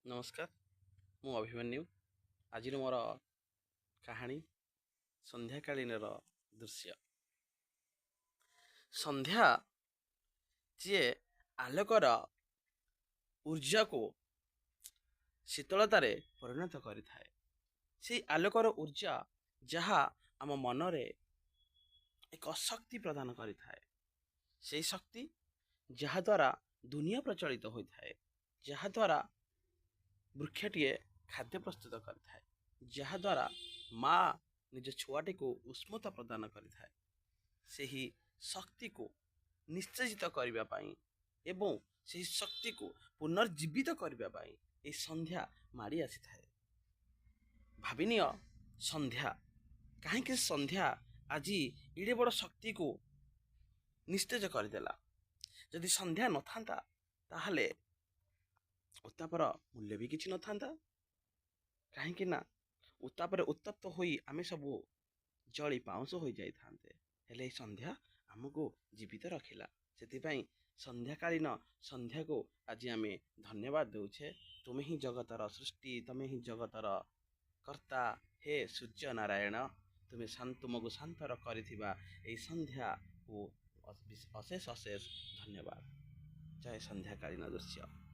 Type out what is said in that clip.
ନମସ୍କାର, ମୁଁ ଅଭିମନ୍ୟୁ। ଆଜିର ମୋର କାହାଣୀ ସନ୍ଧ୍ୟାକାଳୀନର ଦୃଶ୍ୟ। ସନ୍ଧ୍ୟା ଯିଏ ଆଲୋକର ଊର୍ଜାକୁ ଶୀତଳତାରେ ପରିଣତ କରିଥାଏ। ସେହି ଆଲୋକର ଊର୍ଜା ଯାହା ଆମ ମନରେ ଏକ ଶକ୍ତି ପ୍ରଦାନ କରିଥାଏ। ସେହି ଶକ୍ତି ଯାହାଦ୍ୱାରା ଦୁନିଆ ପ୍ରଚଳିତ ହୋଇଥାଏ, ଯାହାଦ୍ୱାରା ବୃକ୍ଷଟିଏ ଖାଦ୍ୟ ପ୍ରସ୍ତୁତ କରିଥାଏ, ଯାହାଦ୍ୱାରା ମା ନିଜ ଛୁଆଟିକୁ ଉଷ୍ମତା ପ୍ରଦାନ କରିଥାଏ। ସେହି ଶକ୍ତିକୁ ନିଶ୍ଚେଜିତ କରିବା ପାଇଁ ଏବଂ ସେହି ଶକ୍ତିକୁ ପୁନର୍ଜୀବିତ କରିବା ପାଇଁ ଏହି ସନ୍ଧ୍ୟା ମାଡ଼ି ଆସିଥାଏ। ଭାବିନିଅ ସନ୍ଧ୍ୟା କାହିଁକି ସନ୍ଧ୍ୟା ଆଜି ଏଡ଼େ ବଡ଼ ଶକ୍ତିକୁ ନିସ୍ତେଜ କରିଦେଲା। ଯଦି ସନ୍ଧ୍ୟା ନଥାନ୍ତା ତାହେଲେ ଉତ୍ତାପର ମୂଲ୍ୟ ବି କିଛି ନଥାନ୍ତା। କାହିଁକି ନା ଉତ୍ତାପରେ ଉତ୍ତପ୍ତ ହୋଇ ଆମେ ସବୁ ଜଳି ପାଉଁଶ ହୋଇଯାଇଥାନ୍ତେ। ହେଲେ ଏହି ସନ୍ଧ୍ୟା ଆମକୁ ଜୀବିତ ରଖିଲା। ସେଥିପାଇଁ ସନ୍ଧ୍ୟାକାଳୀନ ସନ୍ଧ୍ୟାକୁ ଆଜି ଆମେ ଧନ୍ୟବାଦ ଦେଉଛେ। ତୁମେ ହିଁ ଜଗତର ସୃଷ୍ଟି, ତୁମେ ହିଁ ଜଗତର କର୍ତ୍ତା। ହେ ସୂର୍ଯ୍ୟ ନାରାୟଣ, ତୁମକୁ ଶାନ୍ତର କରିଥିବା ଏହି ସନ୍ଧ୍ୟାକୁ ଅଶେଷ ଅଶେଷ ଧନ୍ୟବାଦ। ଜୟ ସନ୍ଧ୍ୟାକାଳୀନ ଦୃଶ୍ୟ।